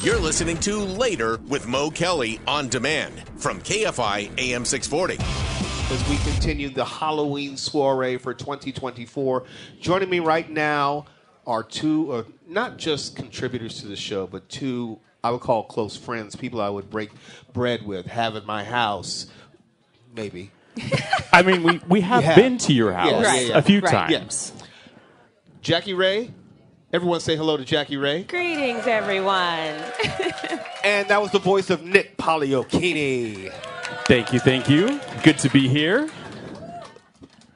You're listening to Later with Mo Kelly on demand from KFI AM 640. As we continue the Halloween soiree for 2024, joining me right now are two, not just contributors to the show, but two I would call close friends, people I would break bread with, have at my house, maybe. I mean, we have been to your house a few times. Yes. Jackie Ray. Everyone say hello to Jackie Ray. Greetings, everyone. And that was the voice of Nick Poliokini. Thank you. Good to be here.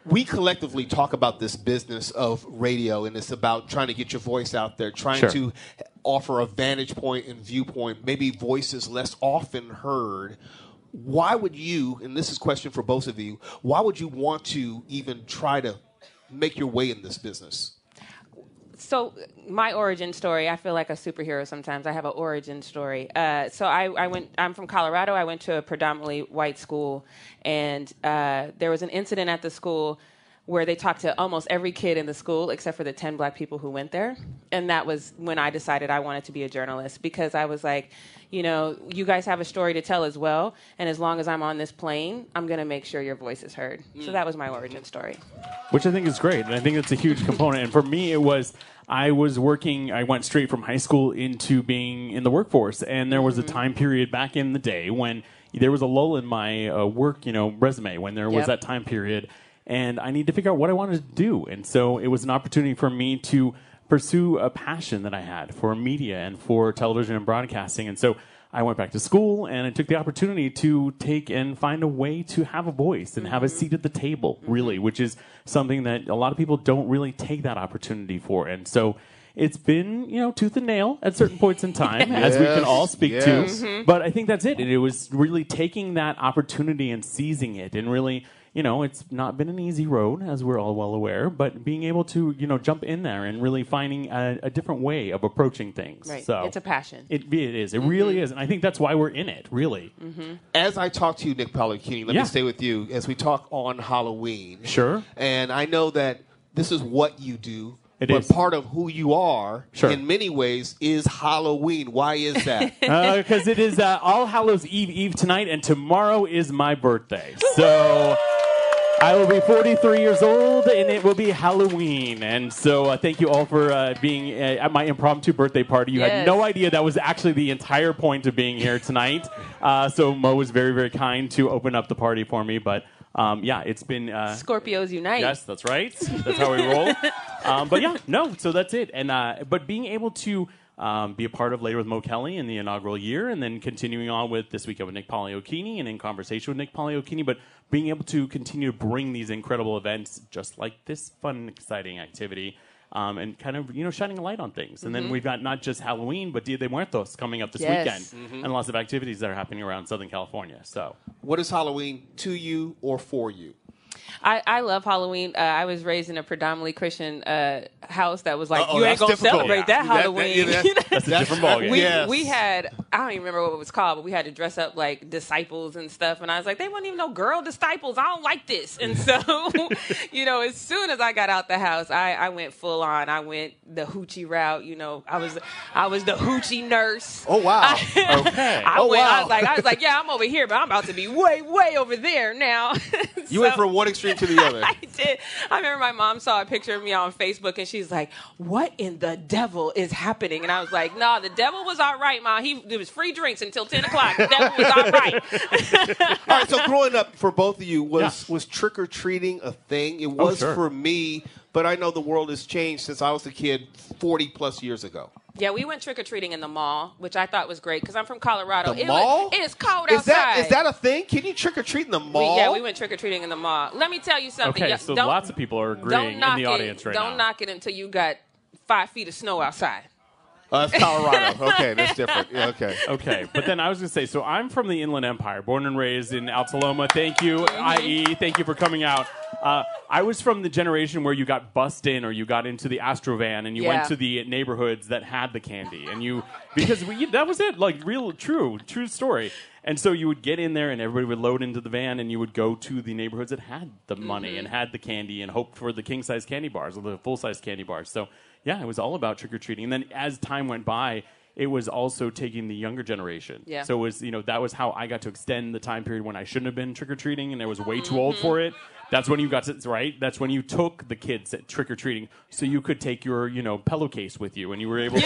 We collectively talk about this business of radio, and it's about trying to get your voice out there, trying Sure. to offer a vantage point and viewpoint, maybe voices less often heard. Why would you, and this is a question for both of you, why would you want to even try to make your way in this business? So my origin story, I feel like a superhero sometimes. I have an origin story. I'm from Colorado. I went to a predominantly white school, and there was an incident at the school where they talked to almost every kid in the school except for the 10 black people who went there. And that was when I decided I wanted to be a journalist, because I was like, you know, you guys have a story to tell as well, and as long as I'm on this plane, I'm going to make sure your voice is heard. So that was my origin story. Which I think is great, and I think it's a huge component. And for me, I went straight from high school into being in the workforce, and there was a time period back in the day when there was a lull in my work, resume, when there was that time period, and I needed to figure out what I wanted to do. And so it was an opportunity for me to pursue a passion that I had for media and for television and broadcasting. And so I went back to school, and I took the opportunity to take and find a way to have a voice and have a seat at the table, really, which is something that a lot of people don't really take that opportunity for. And so it's been, tooth and nail at certain points in time, as we can all speak to. But I think that's it. It was really taking that opportunity and seizing it, and really, it's not been an easy road, as we're all well aware, but being able to, jump in there and really finding a different way of approaching things. Right. So It's a passion. It is. It really is. And I think that's why we're in it, really. As I talk to you, Nick Poliokini, let me stay with you as we talk on Halloween. Sure. And I know that this is what you do. It but is. part of who you are, Sure. in many ways, is Halloween. Why is that? Because it is All Hallows Eve tonight, and tomorrow is my birthday. So I will be 43 years old, and it will be Halloween. And so thank you all for being at my impromptu birthday party. You had no idea that was actually the entire point of being here tonight. So Mo was very, very kind to open up the party for me. But it's been... Scorpios unite. Yes, that's right. That's how we roll. So that's it. And but being able to be a part of Later with Mo Kelly in the inaugural year, and then continuing on with This Week with Nick Poliokini and In Conversation with Nick Poliokini, but being able to continue to bring these incredible events just like this fun, exciting activity, and kind of, shining a light on things. And then we've got not just Halloween, but Dia de Muertos coming up this weekend, and lots of activities that are happening around Southern California. So, What is Halloween to you or for you? I love Halloween. I was raised in a predominantly Christian house that was like, you ain't going to celebrate that Halloween. That's a different ballgame. We had, I don't even remember what it was called, but we had to dress up like disciples and stuff. And I was like, they weren't even no girl disciples. I don't like this. And so, as soon as I got out the house, I went full on. I went the hoochie route. I was the hoochie nurse. Oh, wow. Okay. I was like, yeah, I'm over here, but I'm about to be way, way over there now. You went from one extreme to the other. I did. I remember my mom saw a picture of me on Facebook, and she's like, what in the devil is happening? And I was like, no, the devil was all right, Mom. It was free drinks until 10 o'clock. The devil was all right. All right, so growing up for both of you, was trick-or-treating a thing? It was for me, but I know the world has changed since I was a kid 40-plus years ago. Yeah, we went trick-or-treating in the mall, which I thought was great because I'm from Colorado. The mall? It is cold outside. Is that a thing? Can you trick-or-treat in the mall? We went trick-or-treating in the mall. Let me tell you something. Okay, so lots of people are agreeing in the audience right now. Don't knock it until you got 5 feet of snow outside. That's Colorado. Okay, that's different. Yeah, okay. Okay, but then I was going to say, so I'm from the Inland Empire, born and raised in Altaloma. Thank you, IE. Thank you for coming out. I was from the generation where you got bussed in or you got into the Astrovan and you went to the neighborhoods that had the candy. And that was it, like true story. And so you would get in there and everybody would load into the van and you would go to the neighborhoods that had the money and had the candy and hope for the king-size candy bars or the full-size candy bars. So, yeah, it was all about trick-or-treating. And then as time went by, it was also taking the younger generation. Yeah. So it was, that was how I got to extend the time period when I shouldn't have been trick-or-treating and I was way too old for it. That's when you got to, right? That's when you took the kids at trick-or-treating so you could take your, pillowcase with you and you were able to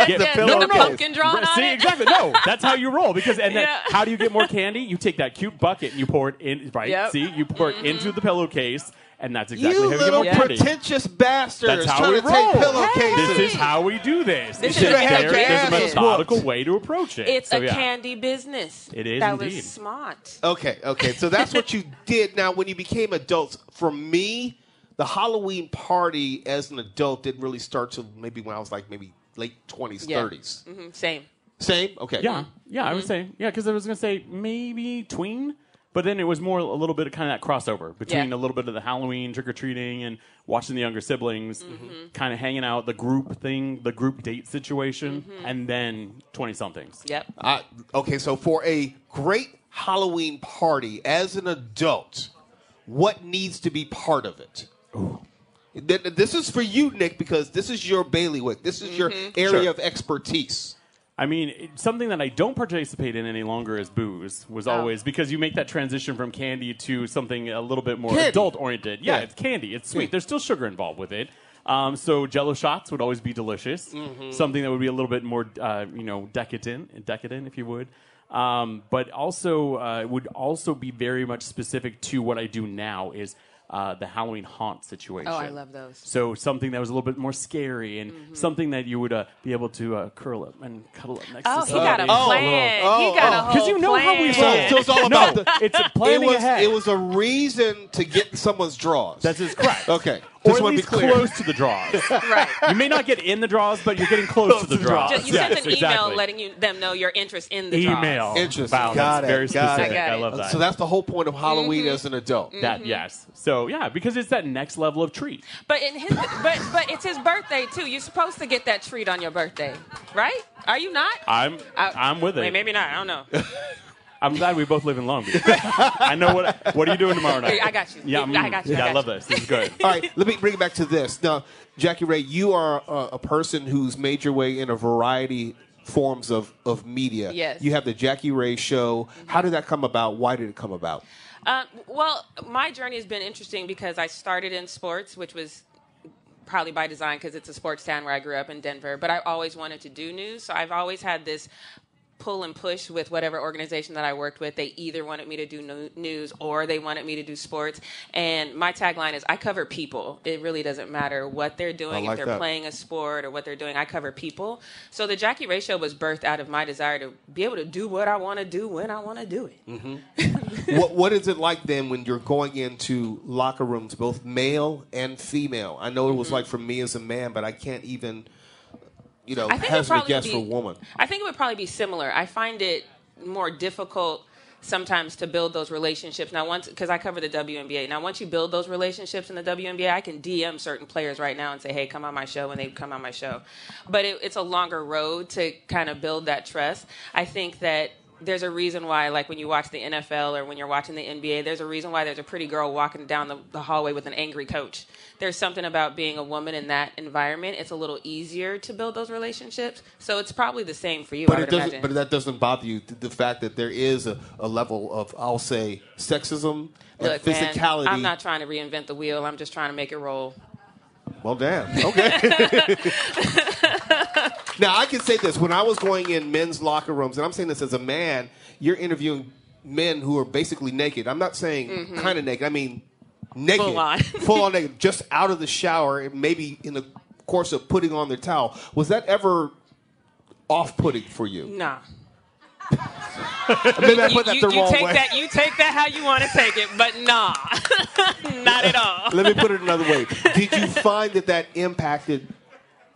get the pumpkin drawn on See, it. exactly. No, that's how you roll. Because and then how do you get more candy? You take that cute bucket and you pour it in, right? Yep. See, you pour it into the pillowcase. And that's exactly how you get little more candy. pretentious bastards That's how trying we to take roll. pillowcases. This is how we do this. This is is a how there's a business methodical way to approach it. It's So, a yeah. candy business. It is that indeed. was smart. Okay. So that's what you did. Now, when you became adults, for me, the Halloween party as an adult didn't really start till maybe when I was like maybe late 20s, 30s. Mm-hmm. Same. Same? Okay. Yeah, I would say. Yeah, because I was going to say maybe tween. But then it was more a little bit of kind of that crossover between a little bit of the Halloween trick-or-treating and watching the younger siblings, kind of hanging out, the group thing, the group date situation, and then 20-somethings. Yep. Okay, so for a great Halloween party as an adult, what needs to be part of it? This is for you, Nick, because this is your bailiwick. This is your area of expertise. I mean, something that I don't participate in any longer is booze. Was always because you make that transition from candy to something a little bit more adult-oriented. Yeah, it's candy. It's sweet. There's still sugar involved with it. So Jello shots would always be delicious. Something that would be a little bit more, decadent, if you would. But also would also be very much specific to what I do now is the Halloween haunt situation. Oh, I love those. So something that was a little bit more scary and something that you would be able to curl up and cuddle up next to Oh, somebody. he got a plan. He got a whole Because you know how we plan. roll. So it's all about it's planning ahead. It was a reason to get someone's drawers. That is correct. Okay. Or Just at want to least be clear. close to the draws. Right. You may not get in the draws, but you're getting close to the draws. You sent an email exactly. letting them know your interest in the draws. Email. Interest. Wow, Got that's it. very Got specific. it. I got I it. love that. So that's the whole point of Halloween as an adult. That, yes. So, yeah, because it's that next level of treat. But but it's his birthday too. You're supposed to get that treat on your birthday, right? Are you not? I'm with it. Wait, maybe not. I don't know. I'm glad we both live in Long Beach. I know what are you doing tomorrow night? I got you. Yeah, I got you. I love this. This is good. All right, let me bring it back to this. Now, Jackie Ray, you are a person who's made your way in a variety forms of media. Yes. You have the Jackie Ray Show. How did that come about? Why did it come about? Well, my journey has been interesting because I started in sports, which was probably by design because it's a sports town where I grew up in Denver. But I always wanted to do news, so I've always had this pull and push with whatever organization that I worked with. They either wanted me to do news or they wanted me to do sports. And my tagline is, I cover people. It really doesn't matter what they're doing, if they're playing a sport or what they're doing. I cover people. So the Jackie Ray Show was birthed out of my desire to be able to do what I want to do when I want to do it. What is it like then when you're going into locker rooms, both male and female? I know it was like for me as a man, but I can't even... hazard a guess for a woman. I think it would probably be similar. I find it more difficult sometimes to build those relationships. Now, because I cover the WNBA. Now, once you build those relationships in the WNBA, I can DM certain players right now and say, hey, come on my show, and they come on my show. But it's a longer road to kind of build that trust. I think that there's a reason why, like when you watch the NFL or when you're watching the NBA, there's a reason why there's a pretty girl walking down the hallway with an angry coach. There's something about being a woman in that environment. It's a little easier to build those relationships. So it's probably the same for you, I would imagine. But that doesn't bother you, the fact that there is a level of, I'll say, sexism and physicality. Man, I'm not trying to reinvent the wheel. I'm just trying to make it roll. Well, damn. Okay. Now, I can say this. When I was going in men's locker rooms, and I'm saying this as a man, you're interviewing men who are basically naked. I'm not saying kind of naked. I mean naked. Full on. Full on naked. Just out of the shower, and maybe in the course of putting on their towel. Was that ever off-putting for you? Nah. Maybe I put that the wrong way. You take that how you want to take it, but nah. Not at all. Let me put it another way. Did you find that impacted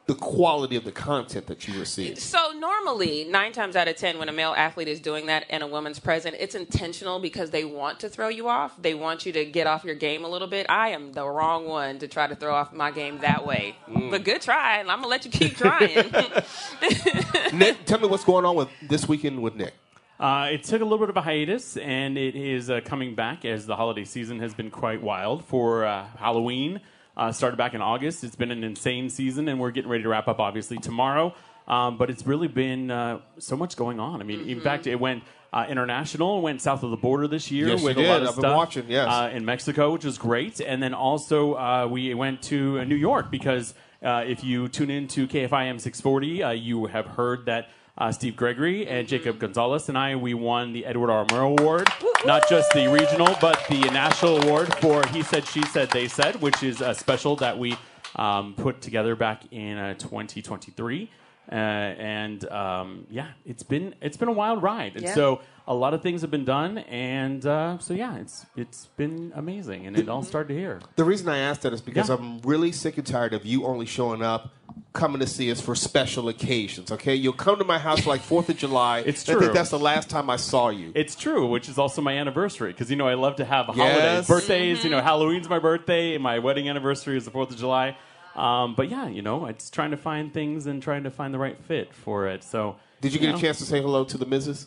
the quality of the content that you received? So normally, 9 times out of 10, when a male athlete is doing that and a woman's present, it's intentional because they want to throw you off. They want you to get off your game a little bit. I am the wrong one to try to throw off my game that way. But good try, and I'm going to let you keep trying. Nick, tell me what's going on with this weekend with Nick. It took a little bit of a hiatus, and it is coming back as the holiday season has been quite wild for Halloween. Started back in August. It's been an insane season, and we're getting ready to wrap up, obviously, tomorrow. But it's really been so much going on. I mean, in fact, it went international, went south of the border this year Yes, with you a lot did. of I've been stuff watching, yes. in Mexico, which was great. And then also we went to New York because if you tune into KFIM 640, you have heard that Steve Gregory and Jacob Gonzalez and we won the Edward R. Murrow Award. Not just the regional, but the national award for He Said, She Said, They Said, which is a special that we put together back in 2023. It's been a wild ride, and so a lot of things have been done, and it's been amazing, and it all started here. The reason I asked that is because I'm really sick and tired of you only showing up, coming to see us for special occasions. Okay, you'll come to my house for like 4th of July. It's I true. think that's the last time I saw you. It's true, which is also my anniversary because I love to have holidays, birthdays. Halloween's my birthday, and my wedding anniversary is the 4th of July. It's trying to find things and trying to find the right fit for it. So, did you get a chance to say hello to the Mrs.?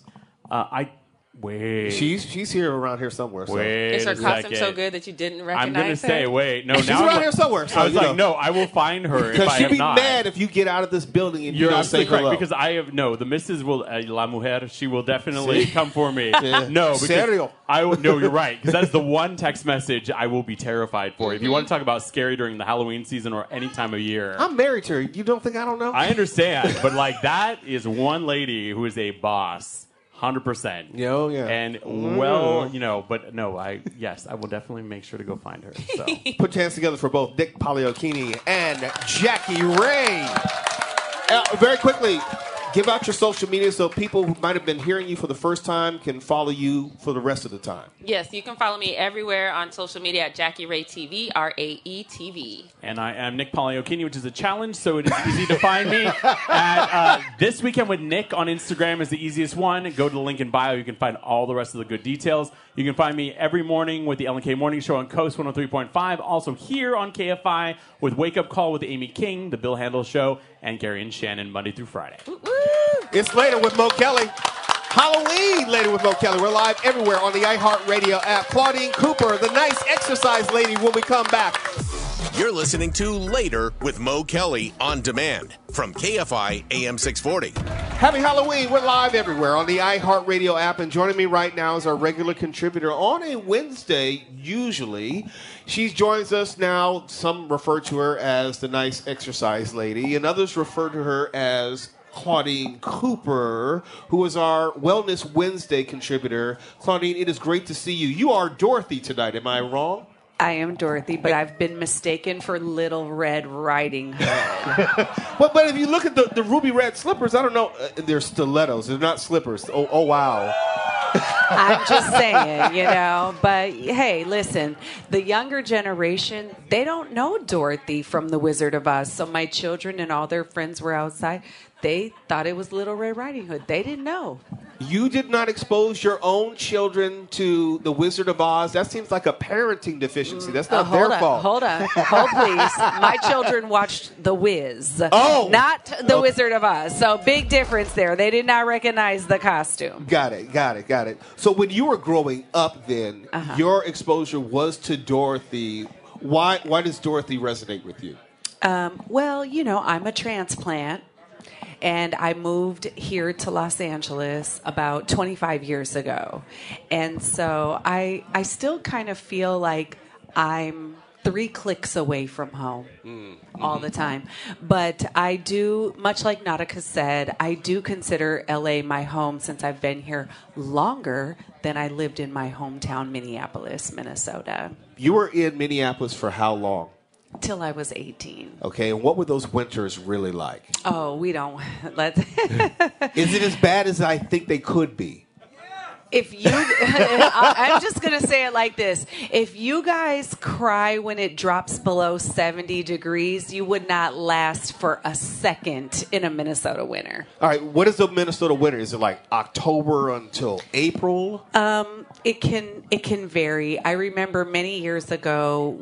Wait. She's here around here somewhere. So. Wait. Is her costume so good that you didn't recognize I'm gonna say her? wait. No, she's now around here somewhere. So, I was like, no, I will find her if I she'd have be not. mad if you get out of this building and you You're don't say absolutely correct hello. because I have the Mrs. will La Mujer. She will definitely come for me. No, because Serio. No, you're right because that's the one text message I will be terrified for. If you want to talk about scary during the Halloween season or any time of year, I'm married to her. You don't think I don't know? I understand, but that is one lady who is a boss. 100%. Yeah. And but no, I will definitely make sure to go find her. So Put your hands together for both Nick Pagliocchini and Jackie Ray. Very quickly, give out your social media so people who might have been hearing you for the first time can follow you for the rest of the time. Yes, you can follow me everywhere on social media at Jackie Ray TV, RAETV. And I am Nick Pagliocchini, which is a challenge, so it is easy to find me. At This Weekend with Nick on Instagram is the easiest one. Go to the link in bio. You can find all the rest of the good details. You can find me every morning with the Ellen K Morning Show on Coast 103.5. Also here on KFI with Wake Up Call with Amy King, The Bill Handel Show, and Gary and Shannon Monday through Friday. It's Later with Mo Kelly. Halloween Later with Mo Kelly. We're live everywhere on the iHeartRadio app. Claudine Cooper, the nice exercise lady, when we come back. You're listening to Later with Mo Kelly on demand from KFI AM 640. Happy Halloween. We're live everywhere on the iHeartRadio app. And joining me right now is our regular contributor on a Wednesday, usually. She joins us now. Some refer to her as the nice exercise lady, and others refer to her as Claudine Cooper, who is our Wellness Wednesday contributor. Claudine, it is great to see you. You are Dorothy tonight. Am I wrong? I am Dorothy, but I've been mistaken for Little Red Riding Hood. But if you look at the ruby red slippers, I don't know. They're stilettos. They're not slippers. Oh wow. I'm just saying, But hey, listen, the younger generation, they don't know Dorothy from The Wizard of Oz. So my children and all their friends were outside. They thought it was Little Red Riding Hood. They didn't know. You did not expose your own children to The Wizard of Oz. That seems like a parenting deficiency. That's not their fault. Hold please. My children watched The Wiz. Oh! Not The Wizard of Oz. So big difference there. They did not recognize the costume. Got it. So when you were growing up then, your exposure was to Dorothy. Why does Dorothy resonate with you? Well, I'm a transplant. And I moved here to Los Angeles about 25 years ago. And so I still kind of feel like I'm 3 clicks away from home all the time. But I do, much like Nautica said, I do consider LA my home since I've been here longer than I lived in my hometown, Minneapolis, Minnesota. You were in Minneapolis for how long? Till I was 18. Okay, and what were those winters really like? Oh, we don't. Let's. Is it as bad as I think they could be? If you, I'm just going to say it like this. If you guys cry when it drops below 70 degrees, you would not last for a second in a Minnesota winter. All right, what is the Minnesota winter? Is it like October until April? It can vary. I remember many years ago,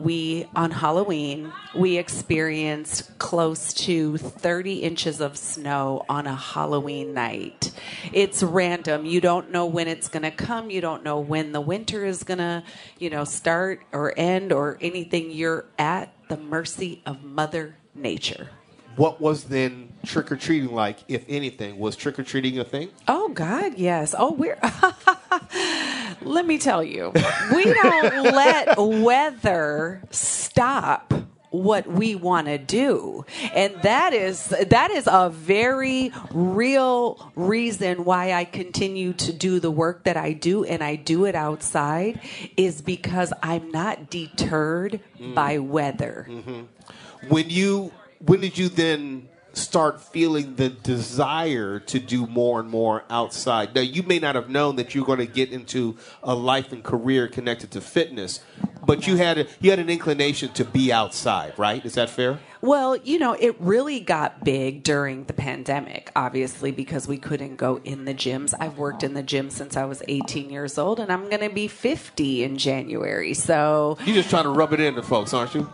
on Halloween, we experienced close to 30 inches of snow on a Halloween night. It's random. You don't know when it's going to come. You don't know when the winter is going to, start or end or anything. You're at the mercy of Mother Nature. what was then trick-or-treating like, if anything? Was trick-or-treating a thing? Oh, God, yes. Oh, we're... Let me tell you, we don't let weather stop what we want to do. And that is a very real reason why I continue to do the work that I do, and I do it outside, is because I'm not deterred by weather. Mm-hmm. When did you then start feeling the desire to do more and more outside? Now, you may not have known that you're going to get into a life and career connected to fitness, but you had an inclination to be outside, right? Is that fair? Well, it really got big during the pandemic, obviously, because we couldn't go in the gyms. I've worked in the gym since I was 18 years old, and I'm going to be 50 in January. So you're just trying to rub it into folks, aren't you?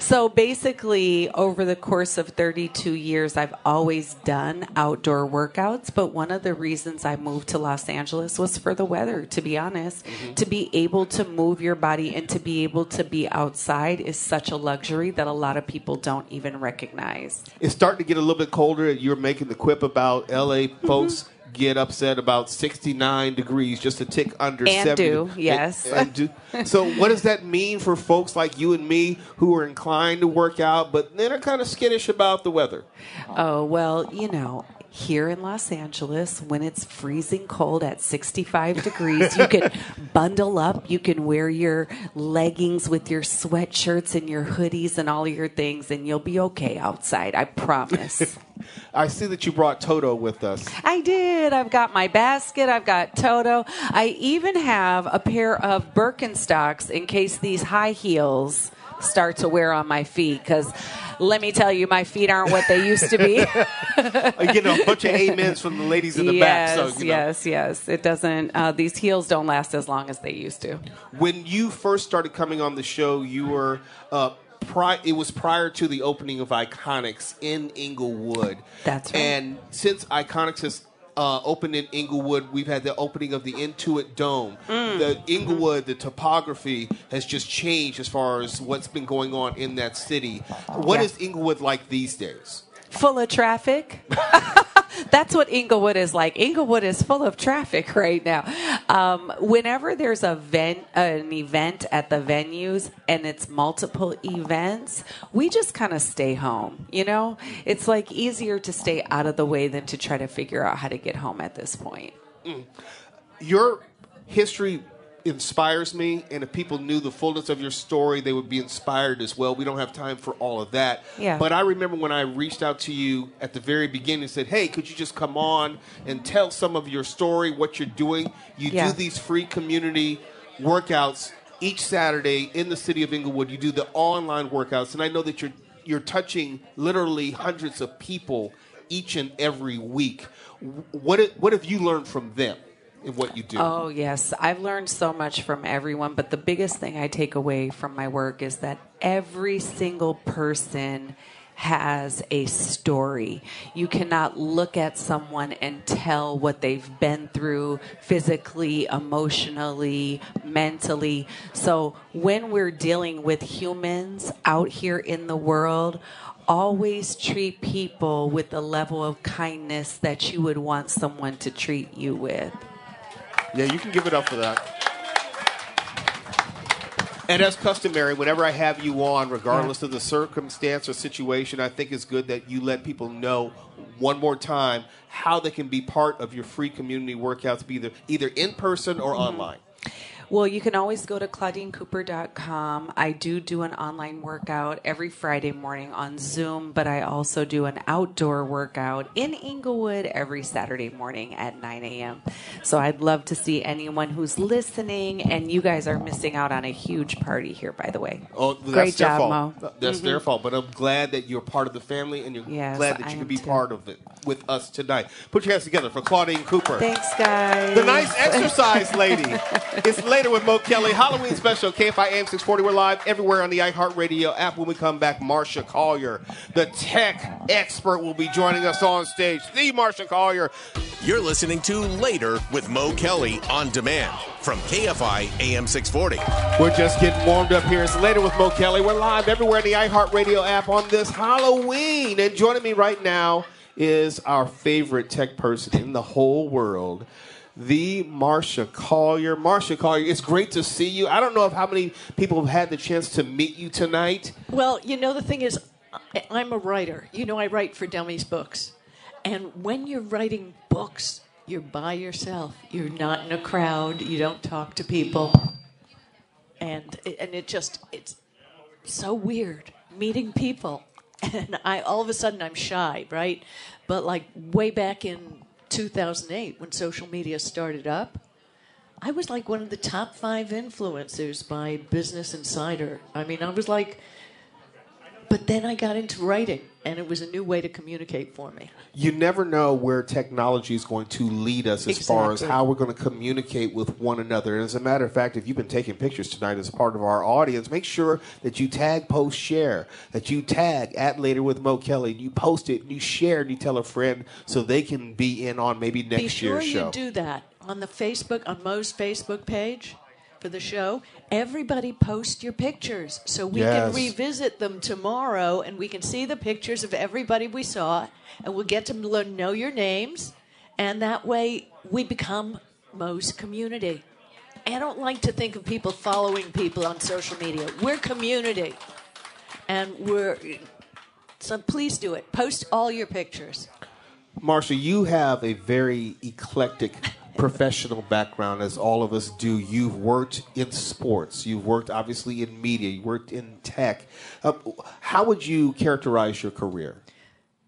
So basically, over the course of 32 years, I've always done outdoor workouts. But one of the reasons I moved to Los Angeles was for the weather, to be honest. Mm-hmm. To be able to move your body and to be able to be outside is such a luxury that a lot of people don't even recognize. It's starting to get a little bit colder. You're making the quip about LA folks. Mm-hmm. Get upset about 69 degrees, just a tick under 70. Yes. And do. So what does that mean for folks like you and me who are inclined to work out, but then are kind of skittish about the weather? Oh, well, here in Los Angeles, when it's freezing cold at 65 degrees, you can bundle up. You can wear your leggings with your sweatshirts and your hoodies and all your things, and you'll be okay outside. I promise. I see that you brought Toto with us. I did. I've got my basket. I've got Toto. I even have a pair of Birkenstocks in case these high heels start to wear on my feet, because let me tell you, my feet aren't what they used to be. I'm getting a bunch of amens from the ladies in the back. So, Yes. It doesn't. These heels don't last as long as they used to. When you first started coming on the show, you were it was prior to the opening of Iconics in Inglewood. That's right. And since Iconics has opened in Inglewood, we've had the opening of the Intuit Dome. The Inglewood, the topography has just changed as far as what's been going on in that city. What is Inglewood like these days? Full of traffic. That's what Inglewood is like. Inglewood is full of traffic right now. Whenever there's an event at the venues and it's multiple events, we just kind of stay home. It's like easier to stay out of the way than to try to figure out how to get home at this point. Your history inspires me, and if people knew the fullness of your story, they would be inspired as well. We don't have time for all of that. Yeah. But I remember when I reached out to you at the very beginning and said, hey, could you just come on and tell some of your story, what you're doing? You do these free community workouts each Saturday in the city of Inglewood. You do the online workouts, and I know that you're touching literally hundreds of people each and every week. What have you learned from them in what you do? Oh, yes. I've learned so much from everyone, but the biggest thing I take away from my work is that every single person has a story. You cannot look at someone and tell what they've been through physically, emotionally, mentally. So when we're dealing with humans out here in the world, always treat people with the level of kindness that you would want someone to treat you with. Yeah, you can give it up for that. And as customary, whenever I have you on, regardless of the circumstance or situation, I think it's good that you let people know one more time how they can be part of your free community workouts, be either in person or online. Well, you can always go to ClaudineCooper.com. I do an online workout every Friday morning on Zoom, but I also do an outdoor workout in Inglewood every Saturday morning at 9 a.m. So I'd love to see anyone who's listening, and you guys are missing out on a huge party here, by the way. Oh, Great job, Mo. That's their fault, but I'm glad that you're part of the family, and you're glad that you can be part of it with us tonight. Put your hands together for Claudine Cooper. Thanks, guys. The nice exercise lady. It's later with Mo Kelly. Halloween special, KFI AM 640. We're live everywhere on the iHeartRadio app. When we come back, Marsha Collier, the tech expert, will be joining us on stage. The Marsha Collier. You're listening to Later with Mo Kelly on demand from KFI AM 640. We're just getting warmed up here. It's Later with Mo Kelly. We're live everywhere in the iHeartRadio app on this Halloween. And joining me right now is our favorite tech person in the whole world, the Marsha Collier. Marsha Collier, it's great to see you. I don't know how many people have had the chance to meet you tonight. Well, the thing is, I'm a writer. I write for Dummies books. And when you're writing books, you're by yourself. You're not in a crowd. You don't talk to people. And it's so weird meeting people. And all of a sudden I'm shy, right? But like way back in 2008 when social media started up, I was like one of the top 5 influencers by Business Insider. I was like, but then I got into writing, and it was a new way to communicate for me. You never know where technology is going to lead us as far as how we're going to communicate with one another. And as a matter of fact, if you've been taking pictures tonight as part of our audience, make sure that you tag, post, share, that you tag at Later with Mo Kelly, and you post it, and you share, and you tell a friend so they can be in on maybe next year's show. Be sure you do that on Mo's Facebook page for the show. Everybody post your pictures so we can revisit them tomorrow, and we can see the pictures of everybody we saw, and we'll get to know your names, and that way we become Mo's community. I don't like to think of people following people on social media. We're community, and so please do it. Post all your pictures. Marsha, you have a very eclectic professional background, as all of us do. You've worked in sports. You've worked, obviously, in media. You worked in tech. How would you characterize your career?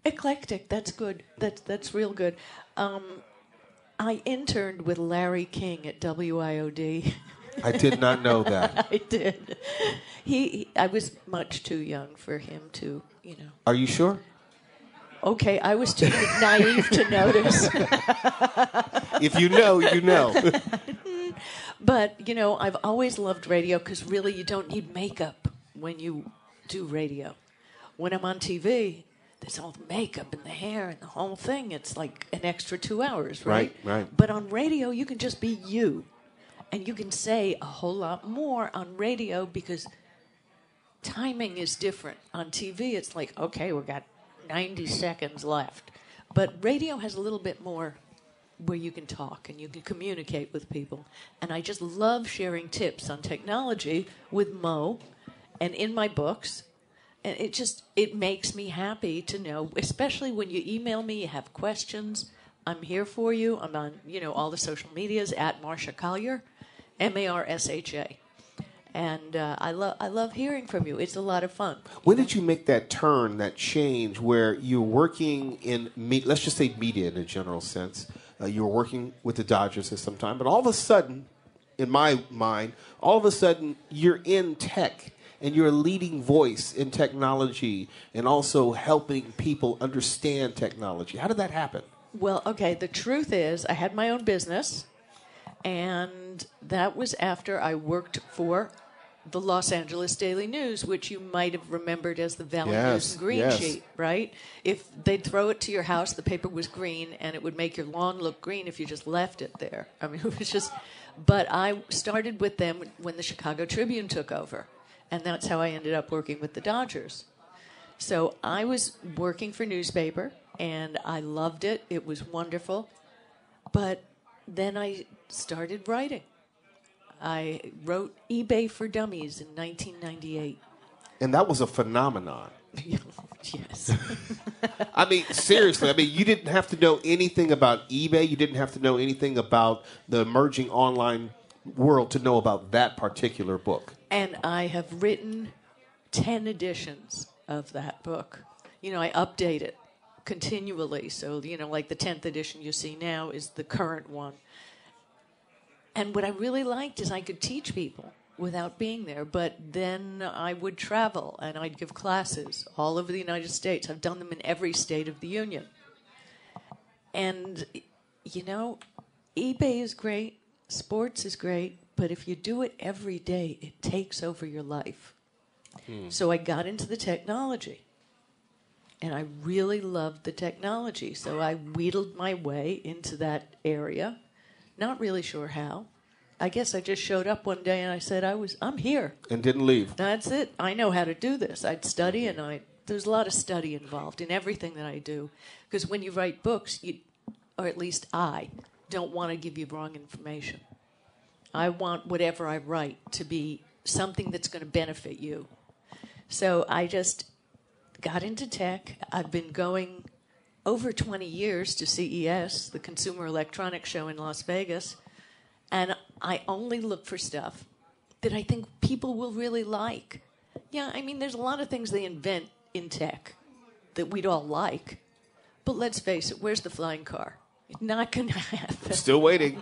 Eclectic. That's good. That's real good. I interned with Larry King at WIOD. I did not know that. I did. I was much too young for him to, Are you sure? Okay, I was too naive to notice. If you know, you know. But, I've always loved radio because really you don't need makeup when you do radio. When I'm on TV, there's all the makeup and the hair and the whole thing. It's like an extra 2 hours, right? Right. But on radio, you can just be you. And you can say a whole lot more on radio because timing is different. On TV, it's like, okay, we've got 90 seconds left. But radio has a little bit more where you can talk and you can communicate with people. And I just love sharing tips on technology with Mo and in my books. And it makes me happy to know, especially when you email me, you have questions. I'm here for you. I'm on, all the social medias at Marsha Collier, Marsha. And I love hearing from you. It's a lot of fun. When did you make that turn, that change, where you're working in, let's just say media in a general sense. You were working with the Dodgers at some time, but all of a sudden, in my mind, you're in tech, and you're a leading voice in technology and also helping people understand technology. How did that happen? Well, okay, the truth is I had my own business, and that was after I worked for the Los Angeles Daily News, which you might have remembered as the Valley News and Green sheet, right? If they'd throw it to your house, the paper was green, and it would make your lawn look green if you just left it there. I mean, it was just... But I started with them when the Chicago Tribune took over, and that's how I ended up working with the Dodgers. So I was working for newspaper, and I loved it. It was wonderful. But then I started writing. I wrote eBay for Dummies in 1998. And that was a phenomenon. Yes. I mean, seriously. I mean, you didn't have to know anything about eBay. You didn't have to know anything about the emerging online world to know about that particular book. And I have written 10 editions of that book. I update it continually. So, like the 10th edition you see now is the current one. And what I really liked is I could teach people without being there, but then I would travel and I'd give classes all over the United States. I've done them in every state of the Union. And, eBay is great, sports is great, but if you do it every day, it takes over your life. So I got into the technology. and I really loved the technology. So I wheedled my way into that area, not really sure how. I guess I just showed up one day and I said, I'm here. And didn't leave. That's it. I know how to do this. I'd study, and there's a lot of study involved in everything that I do. Because when you write books, or at least I, don't want to give you wrong information. I want whatever I write to be something that's going to benefit you. So I just got into tech. I've been going over 20 years to CES, the Consumer Electronics Show in Las Vegas, and I only look for stuff that I think people will really like. Yeah, I mean, there's a lot of things they invent in tech that we'd all like, but let's face it, where's the flying car? It's not going to happen. Still waiting.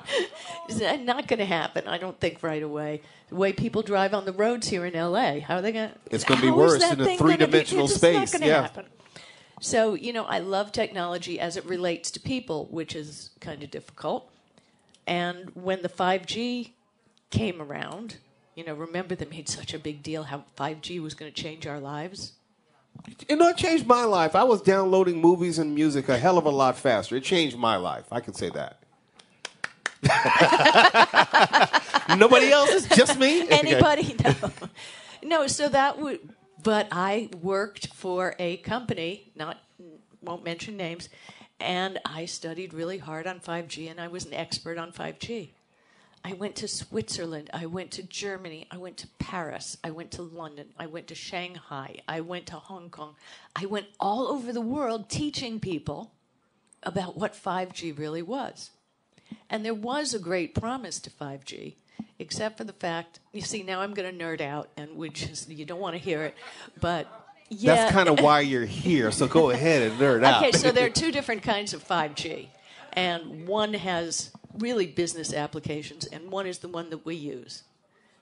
It's not going to happen, I don't think, right away. The way people drive on the roads here in L.A., how are they going to... It's going to be worse in a three-dimensional space. It's not going to happen. So, I love technology as it relates to people, which is kind of difficult. And when the 5G came around, remember they made such a big deal how 5G was going to change our lives? It changed my life. I was downloading movies and music a hell of a lot faster. It changed my life. I can say that. Nobody else? It's just me? Anybody? No. No, so that would... But I worked for a company, won't mention names, and I studied really hard on 5G, and I was an expert on 5G. I went to Switzerland. I went to Germany. I went to Paris. I went to London. I went to Shanghai. I went to Hong Kong. I went all over the world teaching people about what 5G really was. And there was a great promise to 5G, except for the fact, you see, now I'm going to nerd out, and you don't want to hear it, but... Yeah. That's kind of why you're here, so go ahead and nerd out. Okay, so there are two different kinds of 5G, and one has really business applications, and one is the one that we use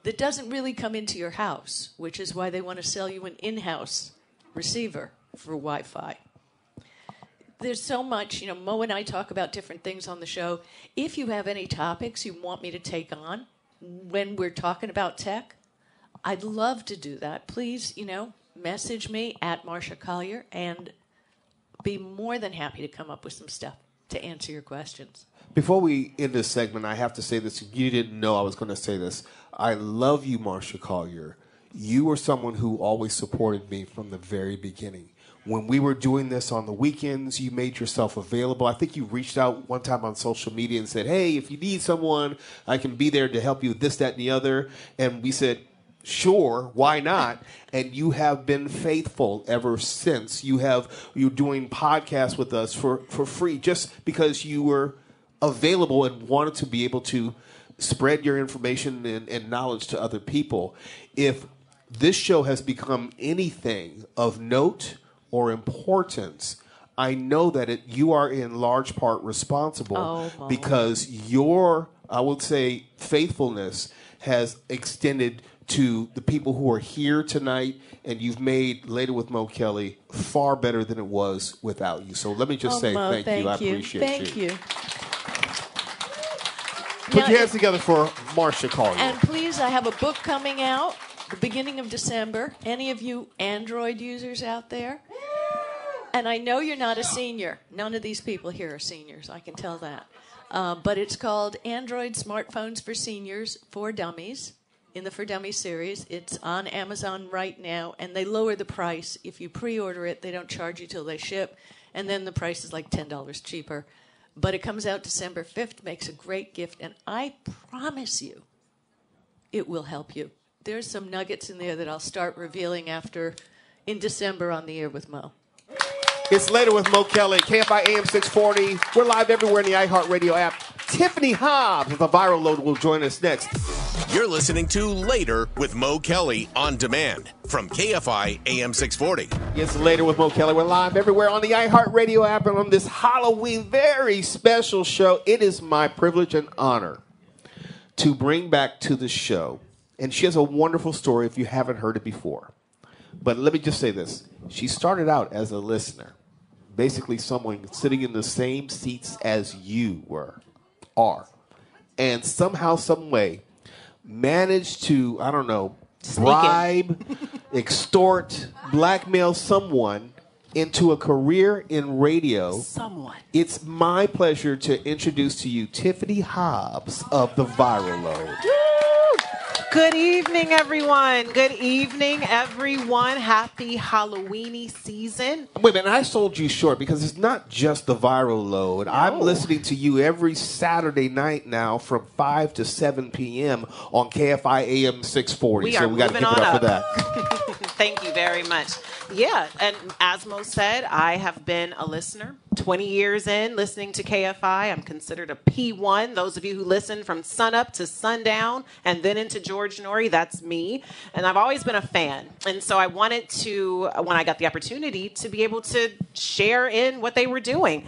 that doesn't really come into your house, which is why they want to sell you an in-house receiver for Wi-Fi. There's so much, Mo and I talk about different things on the show. If you have any topics you want me to take on when we're talking about tech, I'd love to do that. Please, message me at Marcia Collier and be more than happy to come up with some stuff to answer your questions. Before we end this segment, I have to say this. You didn't know I was going to say this. I love you, Marcia Collier. You were someone who always supported me from the very beginning. When we were doing this on the weekends, you made yourself available. I think you reached out one time on social media and said, hey, if you need someone, I can be there to help you with this, that, and the other. And we said, sure, why not? And you have been faithful ever since. You're doing podcasts with us for free just because you were available and wanted to be able to spread your information and knowledge to other people. If this show has become anything of note or importance, I know that you are in large part responsible because your, I would say, faithfulness has extended to the people who are here tonight, and you've made Later with Mo Kelly far better than it was without you. So let me just say Mo, thank you. I appreciate you. Thank you. Put your hands together for Marcia Collier. And please, I have a book coming out the beginning of December. Any of you Android users out there? And I know you're not a senior. None of these people here are seniors. I can tell that. But it's called Android Smartphones for Seniors for Dummies in the For Dummies series. It's on Amazon right now, and they lower the price. If you pre-order it, they don't charge you till they ship, and then the price is like $10 cheaper. But it comes out December 5th, makes a great gift, and I promise you it will help you. There's some nuggets in there that I'll start revealing in December on The Air with Mo. It's Later with Mo Kelly, KFI AM 640. We're live everywhere in the iHeartRadio app. Tiffany Hobbs with a viral load will join us next. You're listening to Later with Mo Kelly on demand from KFI AM 640. It's Later with Mo Kelly. We're live everywhere on the iHeartRadio app and on this Halloween very special show. It is my privilege and honor to bring back to the show, and she has a wonderful story if you haven't heard it before. But let me just say this. She started out as a listener, basically someone sitting in the same seats as you are, and somehow, some way, managed to, I don't know, bribe, extort, blackmail someone into a career in radio, Somewhat. it's my pleasure to introduce to you Tiffany Hobbs of The Viral Load. Good evening, everyone. Good evening, everyone. Happy Halloweeny season. Wait a minute, I sold you short because it's not just The Viral Load. No. I'm listening to you every Saturday night now from 5 to 7 p.m. on KFI AM 640. We got to give it up for that. Thank you very much. Yeah, and as Mo said, I have been a listener. 20 years in listening to KFI. I'm considered a P1. Those of you who listen from sunup to sundown and then into George Norrie, that's me. And I've always been a fan. And so I wanted to, when I got the opportunity, to be able to share in what they were doing.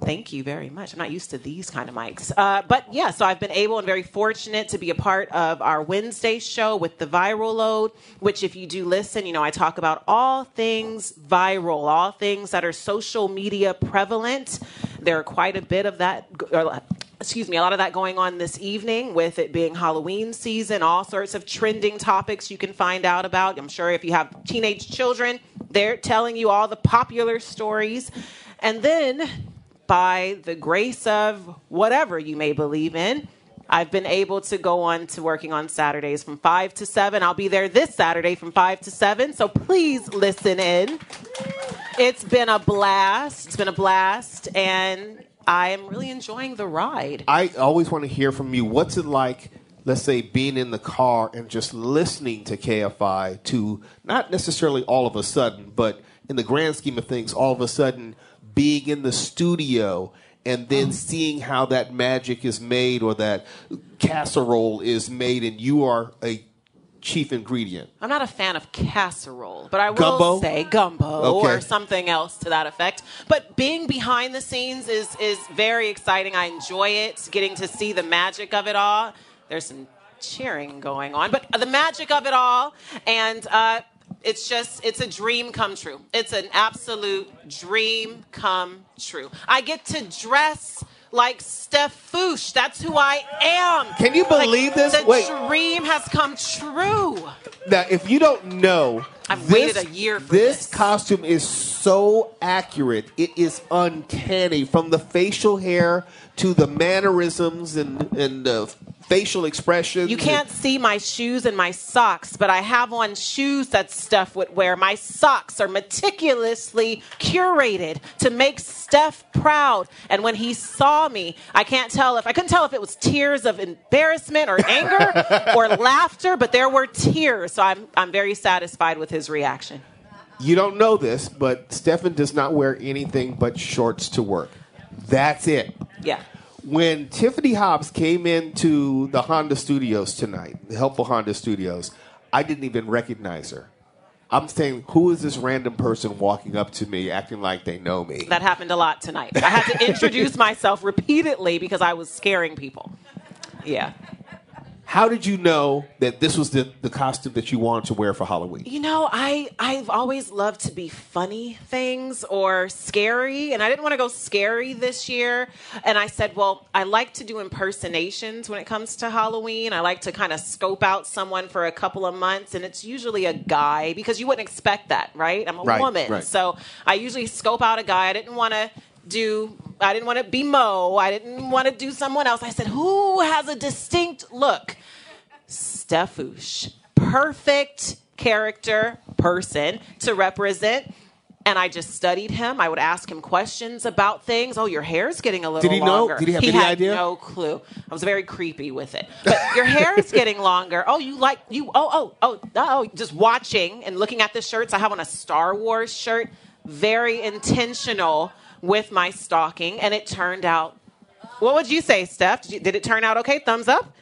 Thank you very much. I'm not used to these kind of mics. But yeah, so I've been able and very fortunate to be a part of our Wednesday show with The Viral Load, which if you do listen, you know, I talk about all things viral, all things that are social media prevalent. There are quite a bit of that, a lot of that going on this evening with it being Halloween season, all sorts of trending topics you can find out about. I'm sure if you have teenage children, they're telling you all the popular stories. And then, by the grace of whatever you may believe in, I've been able to go on to working on Saturdays from 5 to 7. I'll be there this Saturday from 5 to 7, so please listen in. It's been a blast. And I am really enjoying the ride. I always want to hear from you. What's it like, let's say, being in the car and just listening to KFI to not necessarily all of a sudden, but in the grand scheme of things, all of a sudden being in the studio and then seeing how that magic is made or that casserole is made and you are a chief ingredient? I'm not a fan of casserole, but I will say gumbo or something else to that effect. But being behind the scenes is very exciting. I enjoy it, getting to see the magic of it all. There's some cheering going on, but the magic of it all, and it's a dream come true. It's an absolute dream come true. I get to dress like Steph Fouche. That's who I am. Can you believe this? The dream has come true. Now, if you don't know, I've waited a year for this. This costume is so accurate. It is uncanny. From the facial hair to the mannerisms and the facial expressions. You can't see my shoes and my socks, but I have on shoes that Steph would wear. My socks are meticulously curated to make Steph proud. And when he saw me, I couldn't tell if it was tears of embarrassment or anger or laughter, but there were tears. So I'm very satisfied with his reaction. You don't know this, but Stephen does not wear anything but shorts to work. That's it. Yeah. When Tiffany Hobbs came into the Honda Studios tonight, the Helpful Honda Studios, I didn't even recognize her. I'm saying, who is this random person walking up to me acting like they know me? That happened a lot tonight. I had to introduce myself repeatedly because I was scaring people. Yeah. How did you know that this was the costume that you wanted to wear for Halloween? You know, I've always loved to be funny things or scary, and I didn't want to go scary this year. And I said, well, I like to do impersonations when it comes to Halloween. I like to kind of scope out someone for a couple of months, and it's usually a guy because you wouldn't expect that, right? I'm a woman. Right. So I usually scope out a guy. I didn't want to be Mo. I didn't want to do someone else. I said, who has a distinct look? Steph Fouche. Perfect character person to represent. And I just studied him. I would ask him questions about things. Oh, your hair's getting a little longer. Did he have any idea? He had no clue. I was very creepy with it. But your hair is getting longer. Just watching and looking at the shirts. I have on a Star Wars shirt. Very intentional with my stalking, and it turned out. What would you say, Steph? Did it turn out okay? Thumbs up?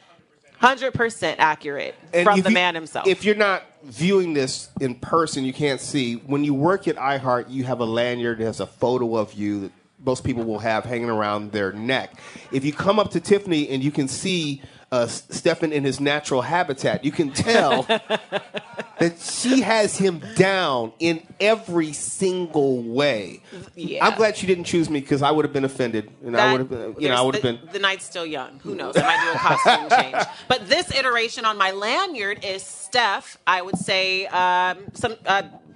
100% accurate from the man himself. If you're not viewing this in person, you can't see. When you work at iHeart, you have a lanyard that has a photo of you that most people will have hanging around their neck. If you come up to Tiffany and you can see Stephen in his natural habitat, you can tell that she has him down in every single way. Yeah. I'm glad she didn't choose me because I would have been offended, and I would have been. I would have been. The night's still young. Who knows? I might do a costume change. But this iteration on my lanyard is Steph. I would say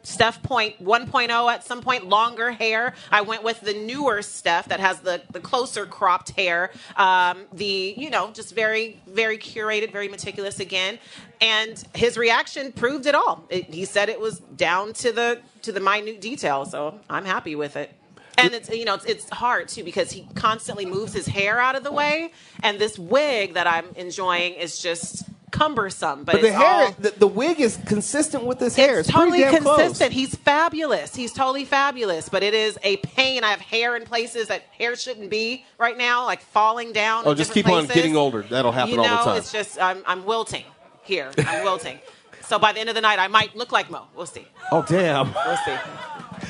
Steph 1.0 at some point, longer hair. I went with the newer Steph that has the closer cropped hair. Just very, very curated, very meticulous again. And his reaction proved it all. He said it was down to the minute detail. So I'm happy with it. And it's hard too because he constantly moves his hair out of the way, and this wig that I'm enjoying is just cumbersome. But the hair, the wig is consistent with his hair. It's totally pretty damn consistent. close. He's fabulous. He's totally fabulous. But it is a pain. I have hair in places that hair shouldn't be right now, like falling down. Oh, in just different keep on places. getting older. That'll happen all the time. It's just I'm wilting here. I'm wilting. So by the end of the night, I might look like Mo. We'll see. Oh, damn.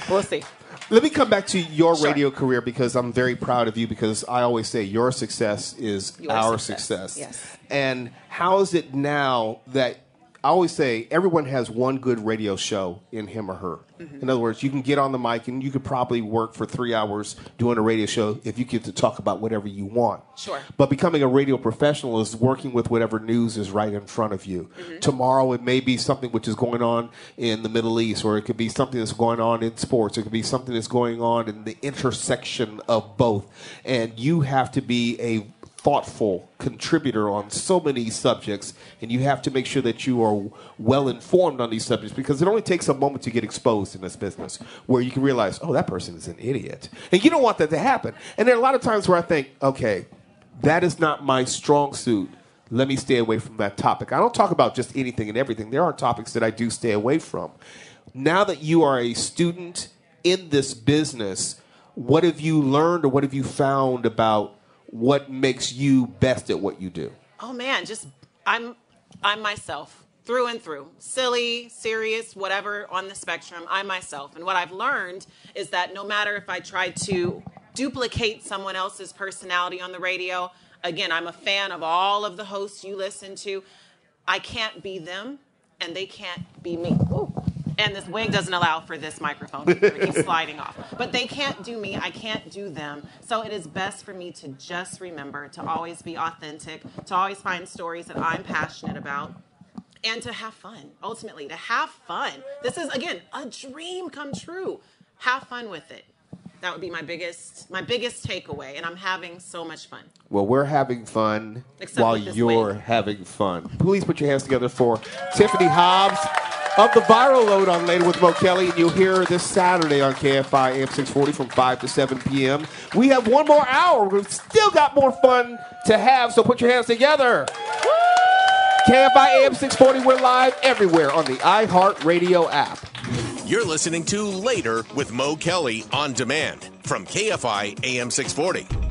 We'll see. Let me come back to your radio career because I'm very proud of you because I always say your success is our success. Yes. And how is it now that I always say everyone has one good radio show in him or her. Mm-hmm. In other words, you can get on the mic and you could probably work for 3 hours doing a radio show if you get to talk about whatever you want. Sure. But becoming a radio professional is working with whatever news is right in front of you. Mm-hmm. Tomorrow it may be something which is going on in the Middle East, or it could be something that's going on in sports. It could be something that's going on in the intersection of both. And you have to be a thoughtful contributor on so many subjects, and you have to make sure that you are well informed on these subjects because it only takes a moment to get exposed in this business where you can realize, oh, that person is an idiot. And you don't want that to happen. And there are a lot of times where I think, okay, that is not my strong suit. Let me stay away from that topic. I don't talk about just anything and everything. There are topics that I do stay away from. Now that you are a student in this business, what have you learned or what have you found about what makes you best at what you do? Oh man, I'm myself through and through. Silly, serious, whatever on the spectrum, I'm myself. And what I've learned is that no matter if I try to duplicate someone else's personality on the radio, again, I'm a fan of all of the hosts you listen to. I can't be them and they can't be me. Ooh. And this wig doesn't allow for this microphone. It keeps sliding off. But they can't do me. I can't do them. So it is best for me to just remember to always be authentic, to always find stories that I'm passionate about, and to have fun. Ultimately, to have fun. This is, again, a dream come true. Have fun with it. That would be my biggest takeaway, and I'm having so much fun. Well, we're having fun Except while with this you're wig. having fun. Please put your hands together for Tiffany Hobbs of The Viral Load on Later with Mo Kelly, and you'll hear her this Saturday on KFI AM 640 from 5 to 7 p.m. We have one more hour. We've still got more fun to have, so put your hands together. KFI AM 640, we're live everywhere on the iHeartRadio app. You're listening to Later with Mo Kelly on demand from KFI AM 640.